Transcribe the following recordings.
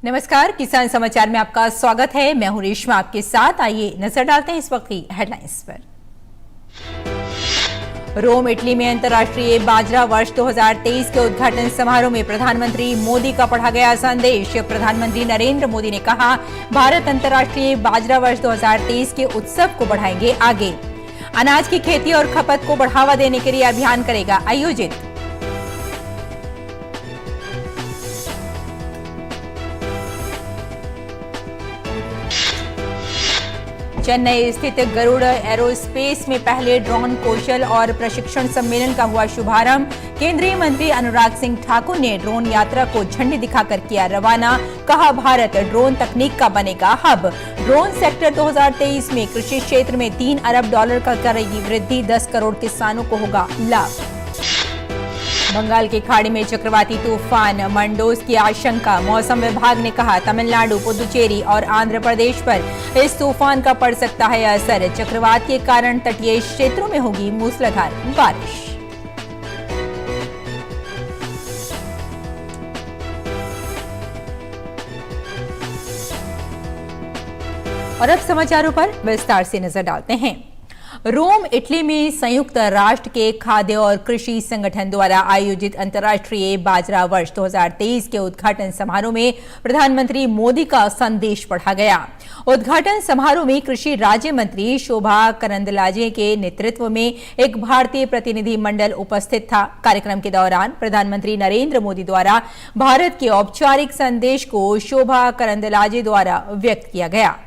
नमस्कार, किसान समाचार में आपका स्वागत है। मैं हूं रेशमा आपके साथ। आइए नजर डालते हैं इस वक्त की हेडलाइंस पर। रोम, इटली में अंतर्राष्ट्रीय बाजरा वर्ष 2023 के उद्घाटन समारोह में प्रधानमंत्री मोदी का पढ़ा गया संदेश। प्रधानमंत्री नरेंद्र मोदी ने कहा, भारत अंतर्राष्ट्रीय बाजरा वर्ष 2023 के उत्सव को बढ़ाएंगे आगे। अनाज की खेती और खपत को बढ़ावा देने के लिए अभियान करेगा आयोजित। चेन्नई स्थित गरुड़ एरोस्पेस में पहले ड्रोन कौशल और प्रशिक्षण सम्मेलन का हुआ शुभारंभ। केंद्रीय मंत्री अनुराग सिंह ठाकुर ने ड्रोन यात्रा को झंडी दिखाकर किया रवाना। कहा, भारत ड्रोन तकनीक का बनेगा हब। ड्रोन सेक्टर 2023 में कृषि क्षेत्र में $3 अरब का करेगी वृद्धि। 10 करोड़ किसानों को होगा लाभ। बंगाल की खाड़ी में चक्रवाती तूफान मंडोज की आशंका। मौसम विभाग ने कहा, तमिलनाडु, पुदुचेरी और आंध्र प्रदेश पर इस तूफान का पड़ सकता है असर। चक्रवात के कारण तटीय क्षेत्रों में होगी मूसलाधार बारिश। और अब समाचारों पर विस्तार से नजर डालते हैं। रोम, इटली में संयुक्त राष्ट्र के खाद्य और कृषि संगठन द्वारा आयोजित अंतर्राष्ट्रीय बाजरा वर्ष 2023 के उद्घाटन समारोह में प्रधानमंत्री मोदी का संदेश पढ़ा गया। उद्घाटन समारोह में कृषि राज्य मंत्री शोभा करंदलाजे के नेतृत्व में एक भारतीय प्रतिनिधि मंडल उपस्थित था। कार्यक्रम के दौरान प्रधानमंत्री नरेंद्र मोदी द्वारा भारत के औपचारिक संदेश को शोभा करंदलाजे द्वारा व्यक्त किया गया।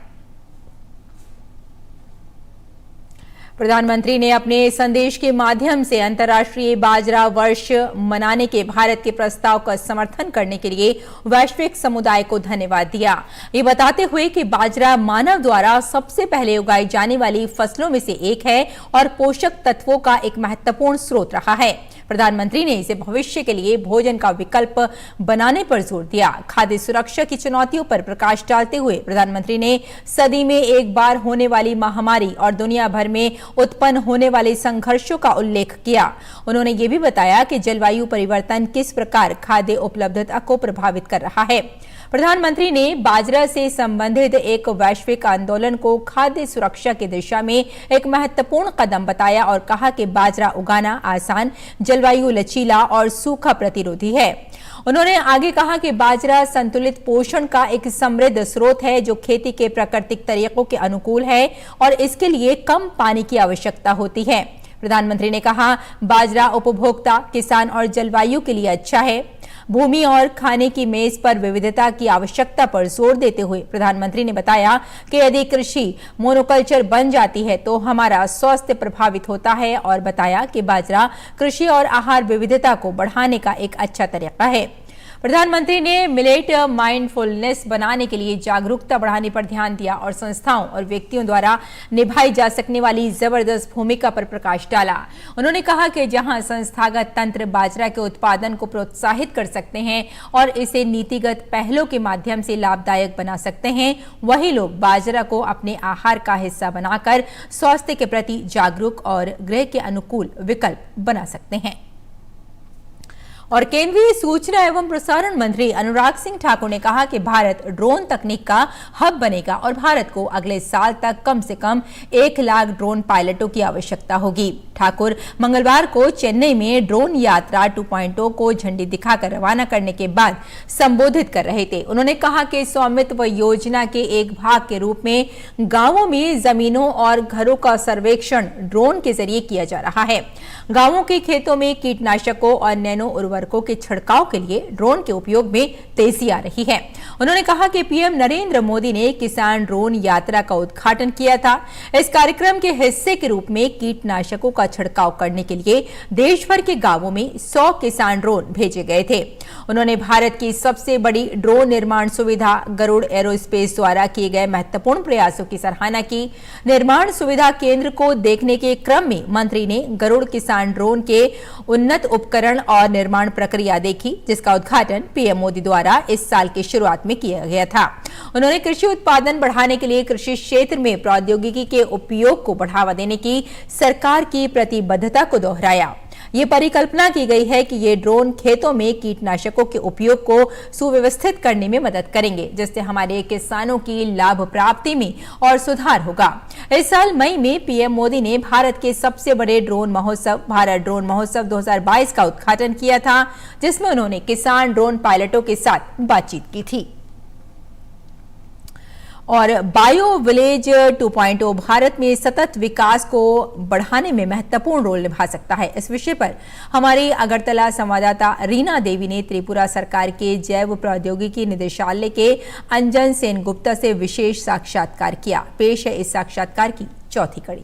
प्रधानमंत्री ने अपने संदेश के माध्यम से अंतर्राष्ट्रीय बाजरा वर्ष मनाने के भारत के प्रस्ताव का समर्थन करने के लिए वैश्विक समुदाय को धन्यवाद दिया। ये बताते हुए कि बाजरा मानव द्वारा सबसे पहले उगाई जाने वाली फसलों में से एक है और पोषक तत्वों का एक महत्वपूर्ण स्रोत रहा है। प्रधानमंत्री ने इसे भविष्य के लिए भोजन का विकल्प बनाने पर जोर दिया। खाद्य सुरक्षा की चुनौतियों पर प्रकाश डालते हुए प्रधानमंत्री ने सदी में एक बार होने वाली महामारी और दुनिया भर में उत्पन्न होने वाले संघर्षों का उल्लेख किया। उन्होंने ये भी बताया कि जलवायु परिवर्तन किस प्रकार खाद्य उपलब्धता को प्रभावित कर रहा है। प्रधानमंत्री ने बाजरा से संबंधित एक वैश्विक आंदोलन को खाद्य सुरक्षा की दिशा में एक महत्वपूर्ण कदम बताया और कहा कि बाजरा उगाना आसान, जलवायु लचीला और सूखा प्रतिरोधी है। उन्होंने आगे कहा कि बाजरा संतुलित पोषण का एक समृद्ध स्रोत है जो खेती के प्राकृतिक तरीकों के अनुकूल है और इसके लिए कम पानी की आवश्यकता होती है। प्रधानमंत्री ने कहा, बाजरा उपभोक्ता, किसान और जलवायु के लिए अच्छा है। भूमि और खाने की मेज पर विविधता की आवश्यकता पर जोर देते हुए प्रधानमंत्री ने बताया कि यदि कृषि मोनोकल्चर बन जाती है तो हमारा स्वास्थ्य प्रभावित होता है और बताया कि बाजरा कृषि और आहार विविधता को बढ़ाने का एक अच्छा तरीका है। प्रधानमंत्री ने मिलेट माइंडफुलनेस बनाने के लिए जागरूकता बढ़ाने पर ध्यान दिया और संस्थाओं और व्यक्तियों द्वारा निभाई जा सकने वाली जबरदस्त भूमिका पर प्रकाश डाला। उन्होंने कहा कि जहां संस्थागत तंत्र बाजरा के उत्पादन को प्रोत्साहित कर सकते हैं और इसे नीतिगत पहलों के माध्यम से लाभदायक बना सकते हैं, वही लोग बाजरा को अपने आहार का हिस्सा बनाकर स्वास्थ्य के प्रति जागरूक और गृह के अनुकूल विकल्प बना सकते हैं। और केंद्रीय सूचना एवं प्रसारण मंत्री अनुराग सिंह ठाकुर ने कहा कि भारत ड्रोन तकनीक का हब बनेगा और भारत को अगले साल तक कम से कम 1 लाख ड्रोन पायलटों की आवश्यकता होगी। ठाकुर मंगलवार को चेन्नई में ड्रोन यात्रा 2.0 को झंडी दिखाकर रवाना करने के बाद संबोधित कर रहे थे। उन्होंने कहा कि स्वामित्व योजना के एक भाग के रूप में गांवों में जमीनों और घरों का सर्वेक्षण ड्रोन के जरिए किया जा रहा है। गांवों के खेतों में कीटनाशकों और नैनो उर्वरकों के छिड़काव के लिए ड्रोन के उपयोग में तेजी आ रही है। उन्होंने कहा कि पीएम नरेंद्र मोदी ने किसान ड्रोन यात्रा का उद्घाटन किया था। इस कार्यक्रम के हिस्से के रूप में कीटनाशकों का छिड़काव करने के लिए देश भर के गांवों में 100 किसान ड्रोन भेजे गए थे। उन्होंने भारत की सबसे बड़ी ड्रोन निर्माण सुविधा गरुड़ एरोस्पेस द्वारा किए गए महत्वपूर्ण प्रयासों की सराहना की। निर्माण सुविधा केंद्र को देखने के क्रम में मंत्री ने गरुड़ किसान ड्रोन के उन्नत उपकरण और निर्माण प्रक्रिया देखी, जिसका उद्घाटन पीएम मोदी द्वारा इस साल की शुरुआत में किया गया था। उन्होंने कृषि उत्पादन बढ़ाने के लिए कृषि क्षेत्र में प्रौद्योगिकी के उपयोग को बढ़ावा देने की सरकार की प्रतिबद्धता को दोहराया। ये परिकल्पना की गई है कि ये ड्रोन खेतों में कीटनाशकों के उपयोग को सुव्यवस्थित करने में मदद करेंगे, जिससे हमारे किसानों की लाभ प्राप्ति में और सुधार होगा। इस साल मई में पीएम मोदी ने भारत के सबसे बड़े ड्रोन महोत्सव भारत ड्रोन महोत्सव 2022 का उद्घाटन किया था, जिसमें उन्होंने किसान ड्रोन पायलटों के साथ बातचीत की थी। और बायो विलेज 2.0 भारत में सतत विकास को बढ़ाने में महत्वपूर्ण रोल निभा सकता है। इस विषय पर हमारी अगरतला संवाददाता रीना देवी ने त्रिपुरा सरकार के जैव प्रौद्योगिकी निदेशालय के अंजन सेनगुप्ता से विशेष साक्षात्कार किया। पेश है इस साक्षात्कार की चौथी कड़ी।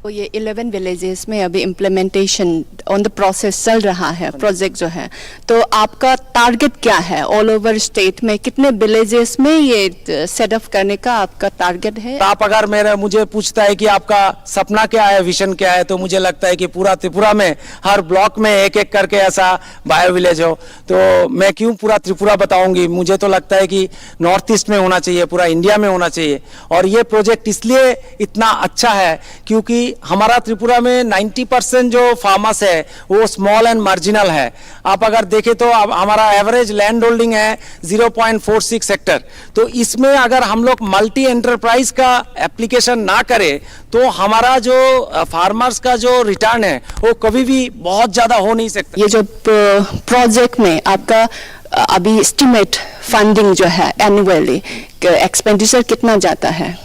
तो ये 11 विलेजेस में अभी इम्प्लीमेंटेशन ऑन द प्रोसेस चल रहा है, प्रोजेक्ट जो है। तो आपका टारगेट क्या है? ऑल ओवर स्टेट में कितने विलेजेस में ये सेटअप करने का आपका टारगेट है? आप अगर मुझे पूछता है कि आपका सपना क्या है, विजन क्या है, तो मुझे लगता है कि पूरा त्रिपुरा में हर ब्लॉक में एक एक करके ऐसा बायो विलेज हो। तो मैं क्यों पूरा त्रिपुरा बताऊंगी, मुझे तो लगता है कि नॉर्थ ईस्ट में होना चाहिए, पूरा इंडिया में होना चाहिए। और ये प्रोजेक्ट इसलिए इतना अच्छा है क्योंकि हमारा त्रिपुरा में 90% जो फार्मर्स है वो स्मॉल एंड मार्जिनल है। आप अगर देखें तो हमारा एवरेज लैंड होल्डिंग है 0.46 हेक्टर। तो इसमें अगर हम लोग मल्टी एंटरप्राइज का एप्लीकेशन ना करें तो हमारा जो फार्मर्स का जो रिटर्न है वो कभी भी बहुत ज्यादा हो नहीं सकता। ये जो प्रोजेक्ट में आपका अभी एस्टिमेट फंडिंग जो है एनुअली एक्सपेंडिचर कितना जाता है?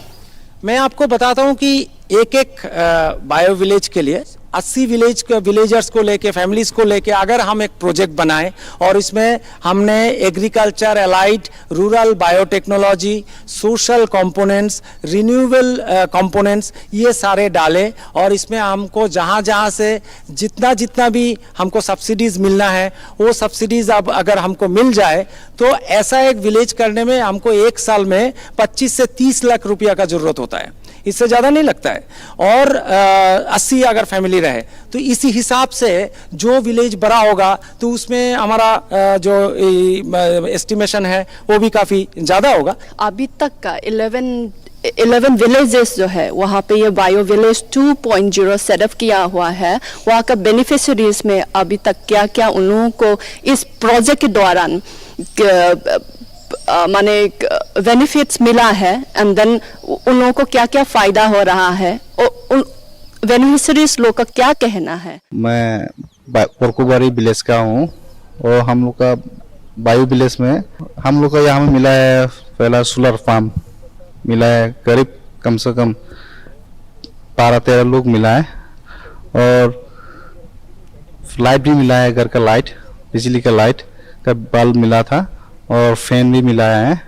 मैं आपको बताता हूं कि एक एक बायो विलेज के लिए 80 विलेजर्स को लेके, फैमिलीज को लेके अगर हम एक प्रोजेक्ट बनाएं और इसमें हमने agriculture, allied, rural biotechnology, social components, renewable components ये सारे डालें और इसमें हमको जहां जहां से जितना भी हमको सब्सिडीज मिलना है वो सब्सिडीज अब अगर हमको मिल जाए तो ऐसा एक विलेज करने में हमको एक साल में 25 से 30 लाख रुपया का जरूरत होता है, इससे ज्यादा नहीं लगता है। और 80 अगर फैमिली रहे तो इसी हिसाब से जो विलेज बड़ा होगा तो उसमें हमारा जो एस्टिमेशन है वो भी काफी ज्यादा होगा। अभी तक का 11 विलेजेस जो है वहाँ पे ये बायो विलेज 2.0 सेटअप किया हुआ है। वहाँ का बेनिफिशरीज में अभी तक क्या क्या उन लोगों को इस प्रोजेक्ट के दौरान माने बेनिफिट्स मिला है, एंड देन उन लोगों को क्या क्या फायदा हो रहा है और उन बेनिफिशरीज लोग का क्या कहना है? मैं पोरकुबारी विलेज का हूँ और हम लोग का बायो विलेज में हम लोग का यहाँ में मिला है पहला सोलर फार्म मिला है, करीब कम से कम 12-13 लोग मिला है और लाइट भी मिला है, घर का लाइट, बिजली का लाइट का बल्ब मिला था और फैन भी मिला है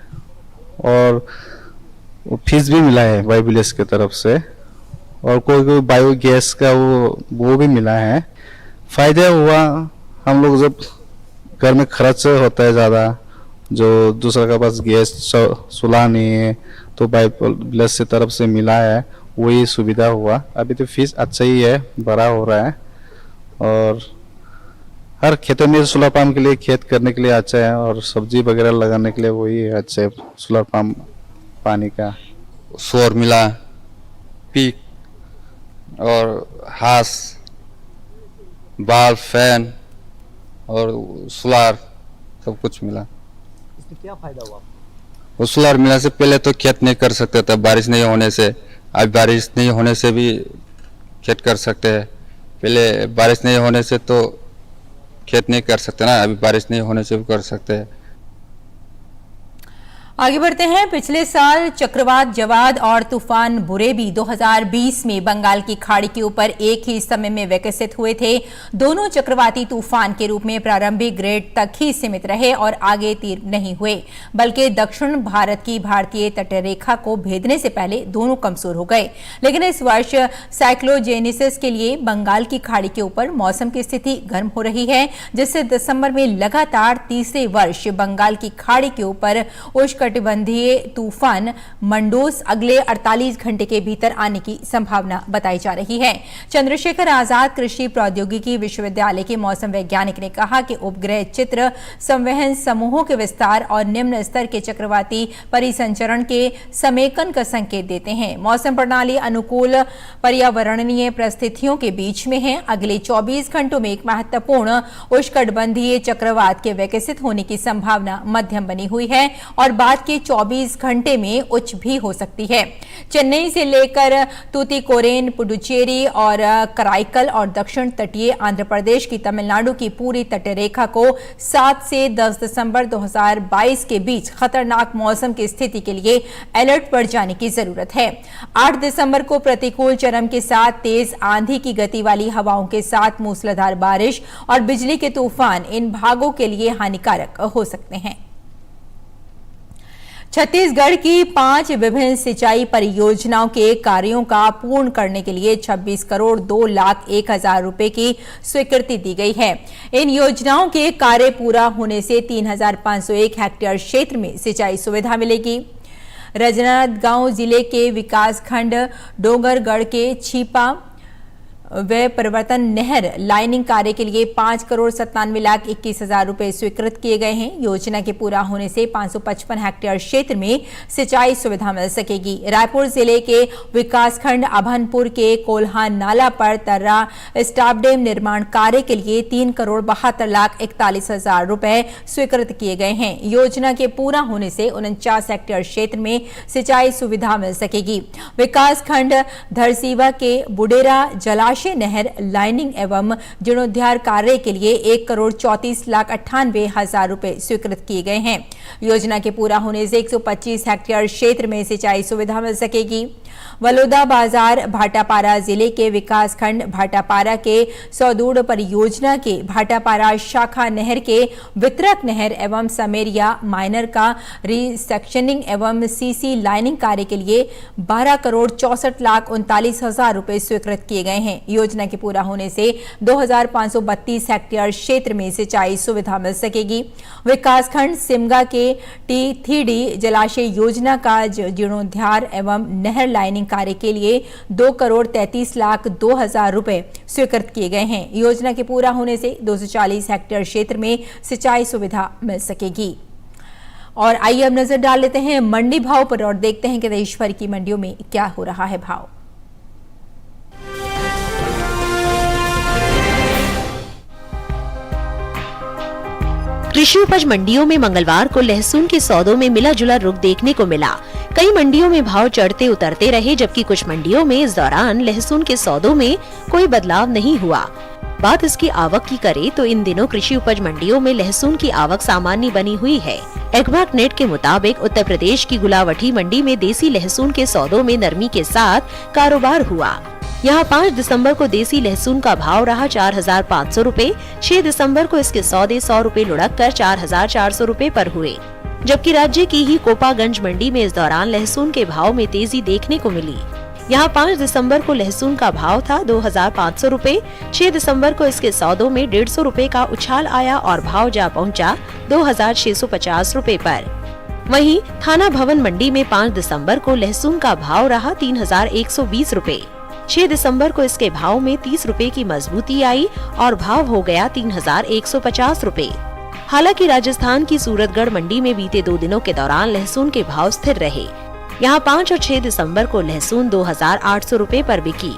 और फीस भी मिला है बायो विलेज की तरफ से और कोई बायो गैस का वो भी मिला है। फायदा हुआ हम लोग जब घर में खर्च होता है ज़्यादा, जो दूसरा के पास गैस चूल्हा नहीं है तो बायो विलेज की तरफ से मिला है, वही सुविधा हुआ। अभी तो फीस अच्छा ही है, बड़ा हो रहा है और हर खेतों में सोलर पंप के लिए खेत करने के लिए अच्छा है और सब्जी वगैरह लगाने के लिए वही अच्छा है सोलर पंप पानी का। सौर मिला, पीक और हास, बाल, फैन और सोलार सब कुछ मिला। इसमें क्या फायदा हुआ? वो सोलार मिला से पहले तो खेत नहीं कर सकते थे बारिश नहीं होने से, अब बारिश नहीं होने से भी खेत कर सकते हैं। पहले बारिश नहीं होने से तो खेत नहीं कर सकते ना, अभी बारिश नहीं होने से भी कर सकते हैं। आगे बढ़ते हैं। पिछले साल चक्रवात जवाद और तूफान बुरेवी 2020 में बंगाल की खाड़ी के ऊपर एक ही समय में विकसित हुए थे। दोनों चक्रवाती तूफान के रूप में प्रारंभिक ग्रेड तक ही सीमित रहे और आगे तीर नहीं हुए, बल्कि दक्षिण भारत की भारतीय तटीय रेखा को भेदने से पहले दोनों कमजोर हो गए। लेकिन इस वर्ष साइक्लोजेनेसिस के लिए बंगाल की खाड़ी के ऊपर मौसम की स्थिति गर्म हो रही है, जिससे दिसंबर में लगातार तीसरे वर्ष बंगाल की खाड़ी के ऊपर उष्ण उष्णकटिबंधीय तूफान मंडोस अगले 48 घंटे के भीतर आने की संभावना बताई जा रही है। चंद्रशेखर आजाद कृषि प्रौद्योगिकी विश्वविद्यालय के मौसम वैज्ञानिक ने कहा कि उपग्रह चित्र संवहन समूहों के विस्तार और निम्न स्तर के चक्रवाती परिसंचरण के समेकन का संकेत देते हैं। मौसम प्रणाली अनुकूल पर्यावरणीय परिस्थितियों के बीच में है। अगले 24 घंटों में एक महत्वपूर्ण उष्णकटिबंधीय चक्रवात के विकसित होने की संभावना मध्यम बनी हुई है और बाद के 24 घंटे में उच्च भी हो सकती है। चेन्नई से लेकर तूतीकोरेन, पुडुचेरी और कराईकल और दक्षिण तटीय आंध्र प्रदेश की तमिलनाडु की पूरी तटरेखा को 7 से 10 दिसंबर 2022 के बीच खतरनाक मौसम की स्थिति के लिए अलर्ट पर जाने की जरूरत है। 8 दिसंबर को प्रतिकूल चरम के साथ तेज आंधी की गति वाली हवाओं के साथ मूसलाधार बारिश और बिजली के तूफान इन भागों के लिए हानिकारक हो सकते हैं। छत्तीसगढ़ की 5 विभिन्न सिंचाई परियोजनाओं के कार्यों का पूर्ण करने के लिए 26 करोड़ 2 लाख 1 हजार रुपए की स्वीकृति दी गई है। इन योजनाओं के कार्य पूरा होने से 3,501 हेक्टेयर क्षेत्र में सिंचाई सुविधा मिलेगी। राजनांदगांव जिले के विकासखंड डोंगरगढ़ के छिपा वे परिवर्तन नहर लाइनिंग कार्य के लिए 5 करोड़ 97 लाख 21 हजार रुपए स्वीकृत किए गए हैं। योजना के पूरा होने से 555 हेक्टेयर क्षेत्र में सिंचाई सुविधा मिल सकेगी। रायपुर जिले के विकासखंड अभनपुर के कोल्हा नाला पर तर्रा स्टाप डैम निर्माण कार्य के लिए 3 करोड़ 72 लाख 41 हजार रुपए स्वीकृत किए गए हैं। योजना के पूरा होने से 49 हेक्टेयर क्षेत्र में सिंचाई सुविधा मिल सकेगी। विकासखंड धरसीवा के बुडेरा जलाशय नहर लाइनिंग एवं जीर्णोद्धार कार्य के लिए 1 करोड़ 34 लाख 98 हजार रुपए स्वीकृत किए गए हैं। योजना के पूरा होने से 125 हेक्टेयर क्षेत्र में सिंचाई सुविधा मिल सकेगी। वलोदा बाजार भाटापारा जिले के विकासखंड भाटापारा के सौदूड़ परियोजना के भाटापारा शाखा नहर के वितरक नहर एवं समेरिया माइनर का रिसेक्शनिंग एवं सीसी लाइनिंग कार्य के लिए 12 करोड़ 64 लाख 39 हजार रुपए स्वीकृत किए गए हैं। योजना के पूरा होने से 2,532 हेक्टेयर क्षेत्र में सिंचाई सुविधा मिल सकेगी। विकासखंड सिमगा के टी3डी जलाशय योजना का जीर्णोद्धार एवं नहर लाइनिंग कार्य के लिए 2 करोड़ 33 लाख 2 हजार रुपए स्वीकृत किए गए हैं। योजना के पूरा होने से 240 हेक्टेयर क्षेत्र में सिंचाई सुविधा मिल सकेगी। और आइए अब नजर डाल लेते हैं मंडी भाव पर और देखते हैं कि देश भर की मंडियों में क्या हो रहा है भाव। कृषि उपज मंडियों में मंगलवार को लहसुन के सौदों में मिला जुला रुख देखने को मिला। कई मंडियों में भाव चढ़ते उतरते रहे, जबकि कुछ मंडियों में इस दौरान लहसुन के सौदों में कोई बदलाव नहीं हुआ। बात इसकी आवक की करें तो इन दिनों कृषि उपज मंडियों में लहसुन की आवक सामान्य बनी हुई है। एग्मैक नेट के मुताबिक उत्तर प्रदेश की गुलावटी मंडी में देसी लहसुन के सौदों में नरमी के साथ कारोबार हुआ। यहाँ 5 दिसंबर को देसी लहसुन का भाव रहा 4,500 रूपए। 6 दिसंबर को इसके सौदे 100 रूपए लुढ़क कर 4,400 रूपए पर हुए, जबकि राज्य की ही कोपागंज मंडी में इस दौरान लहसुन के भाव में तेजी देखने को मिली। यहाँ 5 दिसंबर को लहसुन का भाव था 2,500 रूपए। 6 दिसंबर को इसके सौदों में 150 रूपए का उछाल आया और भाव जा पहुँचा 2,650 रूपए पर। वहीं थाना भवन मंडी में 5 दिसंबर को लहसुन का भाव रहा 3,120 रूपए। 6 दिसंबर को इसके भाव में 30 रूपए की मजबूती आई और भाव हो गया 3,150 रूपए। हालांकि राजस्थान की सूरतगढ़ मंडी में बीते 2 दिनों के दौरान लहसुन के भाव स्थिर रहे। यहाँ 5 और 6 दिसंबर को लहसुन 2,800 रूपए पर बिकी।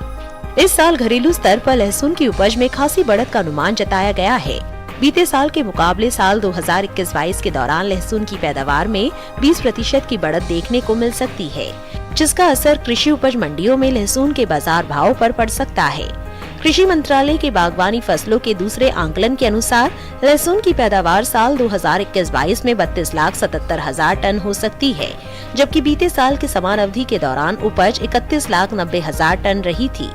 इस साल घरेलू स्तर पर लहसुन की उपज में खासी बढ़त का अनुमान जताया गया है। बीते साल के मुकाबले साल 2021-22 के दौरान लहसुन की पैदावार में 20% की बढ़त देखने को मिल सकती है, जिसका असर कृषि उपज मंडियों में लहसुन के बाजार भाव पर पड़ सकता है। कृषि मंत्रालय के बागवानी फसलों के दूसरे आंकलन के अनुसार लहसुन की पैदावार साल 2021-22 में 32,77,000 टन हो सकती है, जबकि बीते साल के समान अवधि के दौरान उपज 31,90,000 टन रही थी।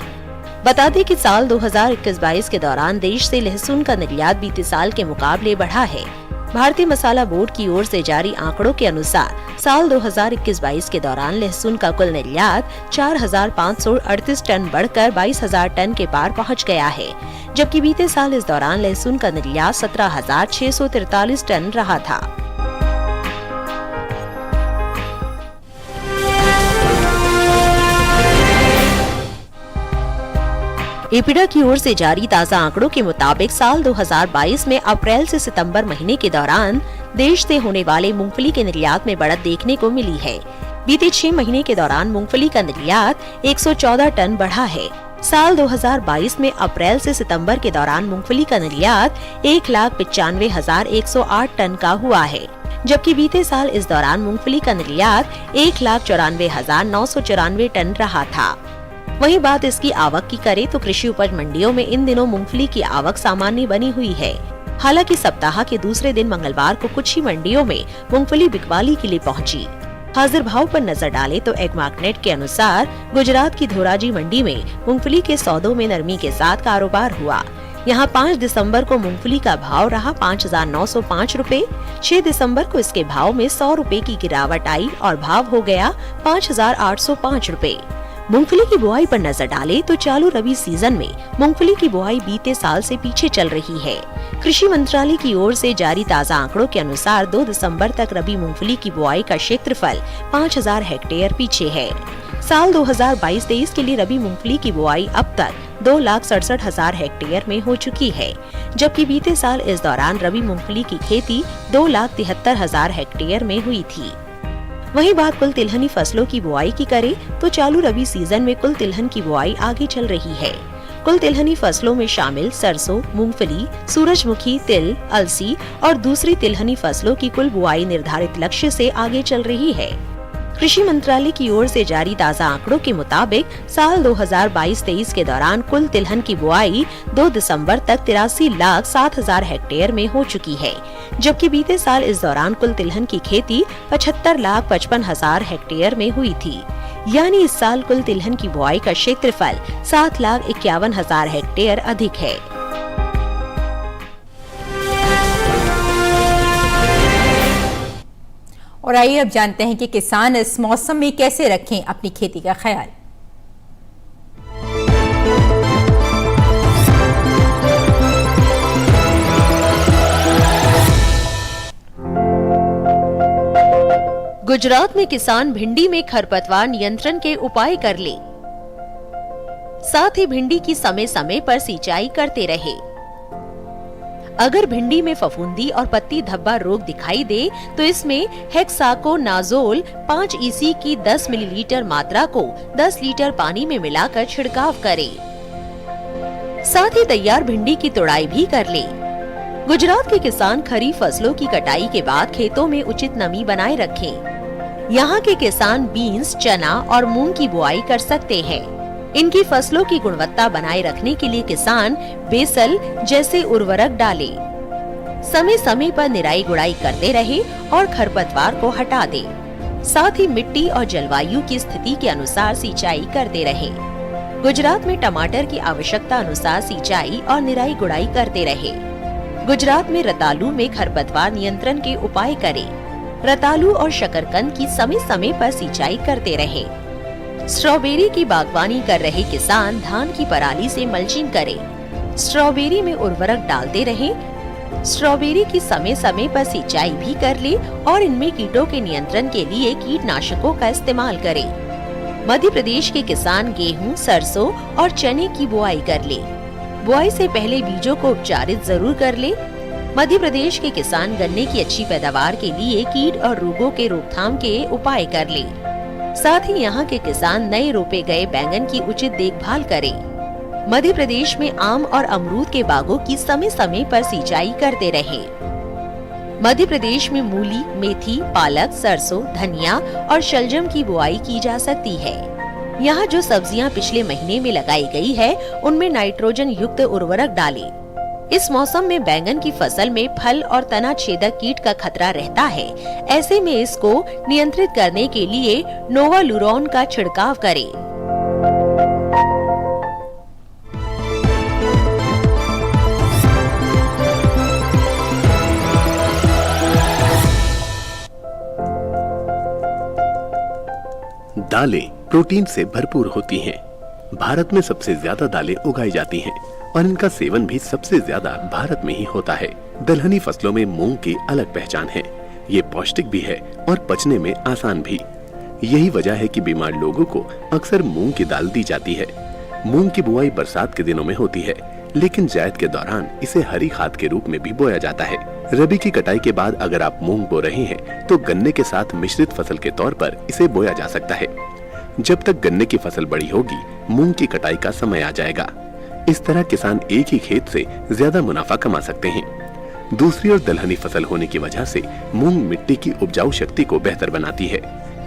बता दें कि साल 2021-22 के दौरान देश से लहसुन का निर्यात बीते साल के मुकाबले बढ़ा है। भारतीय मसाला बोर्ड की ओर से जारी आंकड़ों के अनुसार साल 2021-22 के दौरान लहसुन का कुल निर्यात 4,538 टन बढ़कर 22,000 टन के पार पहुंच गया है, जबकि बीते साल इस दौरान लहसुन का निर्यात 17,643 टन रहा था। एपिडा की ओर से जारी ताज़ा आंकड़ों के मुताबिक साल 2022 में अप्रैल से सितंबर महीने के दौरान देश से होने वाले मूंगफली के निर्यात में बढ़त देखने को मिली है। बीते 6 महीने के दौरान मूंगफली का निर्यात 114 टन बढ़ा है। साल 2022 में अप्रैल से सितंबर के दौरान मूंगफली का निर्यात 1,95,108 टन का हुआ है, जबकि बीते साल इस दौरान मूंगफली का निर्यात 1,94,994 टन रहा था। वहीं बात इसकी आवक की करें तो कृषि उपज मंडियों में इन दिनों मूंगफली की आवक सामान्य बनी हुई है। हालांकि सप्ताह के दूसरे दिन मंगलवार को कुछ ही मंडियों में मूंगफली बिकवाली के लिए पहुंची। हाजिर भाव पर नजर डालें तो एगमार्कनेट के अनुसार गुजरात की धोराजी मंडी में मूंगफली के सौदों में नरमी के साथ कारोबार हुआ। यहाँ 5 दिसंबर को मूंगफली का भाव रहा 5,905 रुपए। 6 दिसंबर को इसके भाव में 100 रुपए की गिरावट आई और भाव हो गया 5,805 रुपए। मूंगफली की बुआई पर नजर डालें तो चालू रबी सीजन में मूंगफली की बुआई बीते साल से पीछे चल रही है। कृषि मंत्रालय की ओर से जारी ताज़ा आंकड़ों के अनुसार 2 दिसंबर तक रबी मूंगफली की बुआई का क्षेत्रफल 5,000 हेक्टेयर पीछे है। साल 2022-23 के लिए रबी मूंगफली की बुआई अब तक 2,67,000 हेक्टेयर में हो चुकी है, जबकि बीते साल इस दौरान रबी मूंगफली की खेती 2,73,000 हेक्टेयर में हुई थी। वहीं बात कुल तिलहनी फसलों की बुआई की करें तो चालू रबी सीजन में कुल तिलहन की बुआई आगे चल रही है। कुल तिलहनी फसलों में शामिल सरसों, मूंगफली, सूरजमुखी, तिल, अलसी और दूसरी तिलहनी फसलों की कुल बुआई निर्धारित लक्ष्य से आगे चल रही है। कृषि मंत्रालय की ओर से जारी ताज़ा आंकड़ों के मुताबिक साल 2022-23 के दौरान कुल तिलहन की बुआई 2 दिसंबर तक 83,07,000 हेक्टेयर में हो चुकी है, जबकि बीते साल इस दौरान कुल तिलहन की खेती 75,55,000 हेक्टेयर में हुई थी। यानी इस साल कुल तिलहन की बुआई का क्षेत्रफल 7,51,000 हेक्टेयर अधिक है। और आइए अब जानते हैं कि किसान इस मौसम में कैसे रखें अपनी खेती का ख्याल। गुजरात में किसान भिंडी में खरपतवार नियंत्रण के उपाय कर ले, साथ ही भिंडी की समय समय पर सिंचाई करते रहे। अगर भिंडी में फफूंदी और पत्ती धब्बा रोग दिखाई दे तो इसमें हेक्साकोनाजोल 5 EC की 10 मिलीलीटर मात्रा को 10 लीटर पानी में मिलाकर छिड़काव करें। साथ ही तैयार भिंडी की तुड़ाई भी कर ले। गुजरात के किसान खरीफ फसलों की कटाई के बाद खेतों में उचित नमी बनाए रखें। यहाँ के किसान बीन्स, चना और मूंग की बुआई कर सकते हैं। इनकी फसलों की गुणवत्ता बनाए रखने के लिए किसान बेसल जैसे उर्वरक डाले। समय समय पर निराई गुड़ाई करते रहे और खरपतवार को हटा दे। साथ ही मिट्टी और जलवायु की स्थिति के अनुसार सिंचाई करते रहे। गुजरात में टमाटर की आवश्यकता अनुसार सिंचाई और निराई गुड़ाई करते रहे। गुजरात में रतालू में खरपतवार नियंत्रण के उपाय करें। रतालू और शकरकंद की समय समय पर सिंचाई करते रहे। स्ट्रॉबेरी की बागवानी कर रहे किसान धान की पराली से मल्चिंग करें। स्ट्रॉबेरी में उर्वरक डालते रहें। स्ट्रॉबेरी की समय समय पर सिंचाई भी कर ले और इनमें कीटों के नियंत्रण के लिए कीटनाशकों का इस्तेमाल करें। मध्य प्रदेश के किसान गेहूं, सरसों और चने की बुआई कर ले। बुआई से पहले बीजों को उपचारित जरूर कर ले। मध्य प्रदेश के किसान गन्ने की अच्छी पैदावार के लिए कीट और रोगों के रोकथाम के उपाय कर ले। साथ ही यहाँ के किसान नए रोपे गए बैंगन की उचित देखभाल करें। मध्य प्रदेश में आम और अमरूद के बागों की समय समय पर सिंचाई करते रहे। मध्य प्रदेश में मूली, मेथी, पालक, सरसों, धनिया और शलजम की बुआई की जा सकती है। यहाँ जो सब्जियाँ पिछले महीने में लगाई गई है, उनमें नाइट्रोजन युक्त उर्वरक डालें। इस मौसम में बैंगन की फसल में फल और तना छेदक कीट का खतरा रहता है। ऐसे में इसको नियंत्रित करने के लिए नोवालुरोन का छिड़काव करें। दालें प्रोटीन से भरपूर होती हैं। भारत में सबसे ज्यादा दालें उगाई जाती हैं और इनका सेवन भी सबसे ज्यादा भारत में ही होता है। दलहनी फसलों में मूंग की अलग पहचान है। ये पौष्टिक भी है और पचने में आसान भी। यही वजह है कि बीमार लोगों को अक्सर मूंग की दाल दी जाती है। मूंग की बुआई बरसात के दिनों में होती है, लेकिन जायद के दौरान इसे हरी खाद के रूप में भी बोया जाता है। रबी की कटाई के बाद अगर आप मूंग बो रहे हैं तो गन्ने के साथ मिश्रित फसल के तौर पर इसे बोया जा सकता है। जब तक गन्ने की फसल बड़ी होगी, मूंग की कटाई का समय आ जाएगा। इस तरह किसान एक ही खेत से ज्यादा मुनाफा कमा सकते हैं। दूसरी ओर दलहनी फसल होने की वजह से मूंग मिट्टी की उपजाऊ शक्ति को बेहतर बनाती है।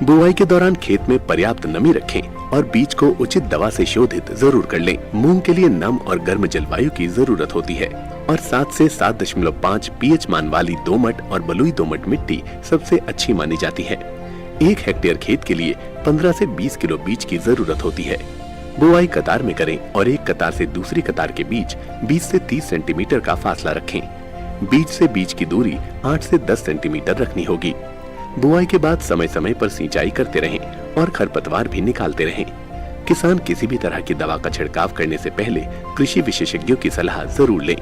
बुआई के दौरान खेत में पर्याप्त नमी रखें और बीज को उचित दवा से शोधित जरूर कर लें। मूंग के लिए नम और गर्म जलवायु की जरूरत होती है और 7 से 7.5 pH मान वाली दोमट और बलुई दोमट मिट्टी सबसे अच्छी मानी जाती है। 1 हेक्टेयर खेत के लिए 15 से 20 किलो बीज की जरूरत होती है। बुआई कतार में करें और एक कतार से दूसरी कतार के बीच 20 से 30 सेंटीमीटर का फासला रखें। बीज से बीज की दूरी 8 से 10 सेंटीमीटर रखनी होगी। बुआई के बाद समय समय पर सिंचाई करते रहें और खरपतवार भी निकालते रहें। किसान किसी भी तरह की दवा का छिड़काव करने से पहले कृषि विशेषज्ञों की सलाह जरूर लें।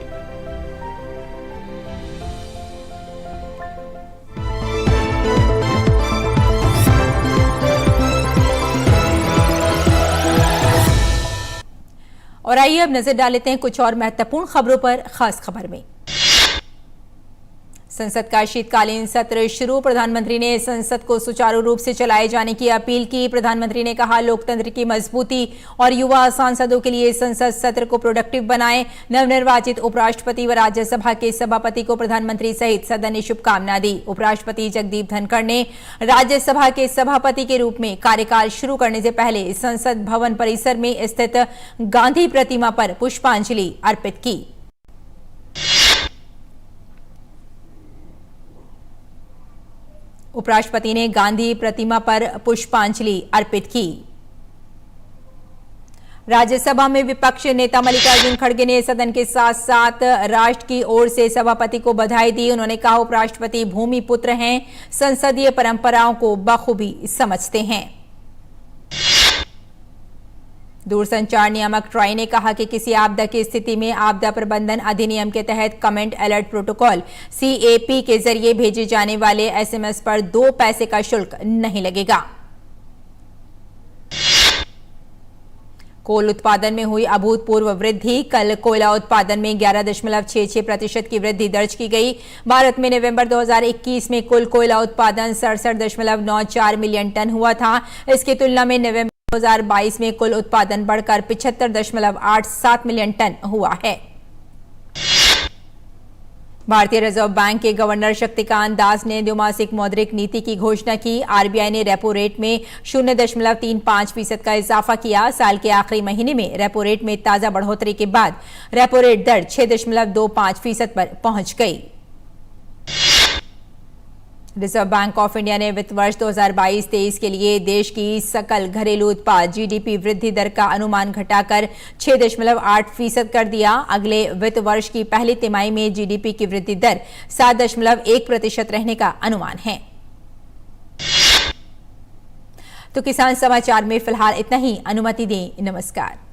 और आइए अब नजर डाल लेते हैं कुछ और महत्वपूर्ण खबरों पर। खास खबर में संसद का शीतकालीन सत्र शुरू। प्रधानमंत्री ने संसद को सुचारू रूप से चलाए जाने की अपील की। प्रधानमंत्री ने कहा, लोकतंत्र की मजबूती और युवा सांसदों के लिए संसद सत्र को प्रोडक्टिव बनाएं। नवनिर्वाचित उपराष्ट्रपति व राज्यसभा के सभापति को प्रधानमंत्री सहित सदन ने शुभकामना दी। उपराष्ट्रपति जगदीप धनखड़ ने राज्यसभा के सभापति के रूप में कार्यकाल शुरू करने से पहले संसद भवन परिसर में स्थित गांधी प्रतिमा पर पुष्पांजलि अर्पित की। उपराष्ट्रपति ने गांधी प्रतिमा पर पुष्पांजलि अर्पित की। राज्यसभा में विपक्ष नेता मल्लिकार्जुन खड़गे ने सदन के साथ साथ राष्ट्र की ओर से सभापति को बधाई दी। उन्होंने कहा, उपराष्ट्रपति भूमि पुत्र हैं, संसदीय परंपराओं को बखूबी समझते हैं। दूरसंचार नियामक ट्राई ने कहा कि किसी आपदा की स्थिति में आपदा प्रबंधन अधिनियम के तहत कमेंट अलर्ट प्रोटोकॉल CAP के जरिए भेजे जाने वाले SMS पर 2 पैसे का शुल्क नहीं लगेगा। कोल उत्पादन में हुई अभूतपूर्व वृद्धि। कल कोयला उत्पादन में 11.66% की वृद्धि दर्ज की गई। भारत में नवंबर 2021 में कुल कोयला उत्पादन 67.94 मिलियन टन हुआ था। इसकी तुलना में नवंबर 2022 में कुल उत्पादन बढ़कर 75.87 मिलियन टन हुआ है। भारतीय रिजर्व बैंक के गवर्नर शक्तिकांत दास ने द्विमासिक मौद्रिक नीति की घोषणा की। RBI ने रेपो रेट में 0.35% का इजाफा किया। साल के आखिरी महीने में रेपो रेट में ताजा बढ़ोतरी के बाद रेपो रेट दर 6.25% पर पहुंच गई। रिजर्व बैंक ऑफ इंडिया ने वित्त वर्ष 2022-23 के लिए देश की सकल घरेलू उत्पाद GDP वृद्धि दर का अनुमान घटाकर 6.8% कर दिया। अगले वित्त वर्ष की पहली तिमाही में GDP की वृद्धि दर 7.1% रहने का अनुमान है। तो किसान समाचार में फिलहाल इतना ही। अनुमति दें। नमस्कार।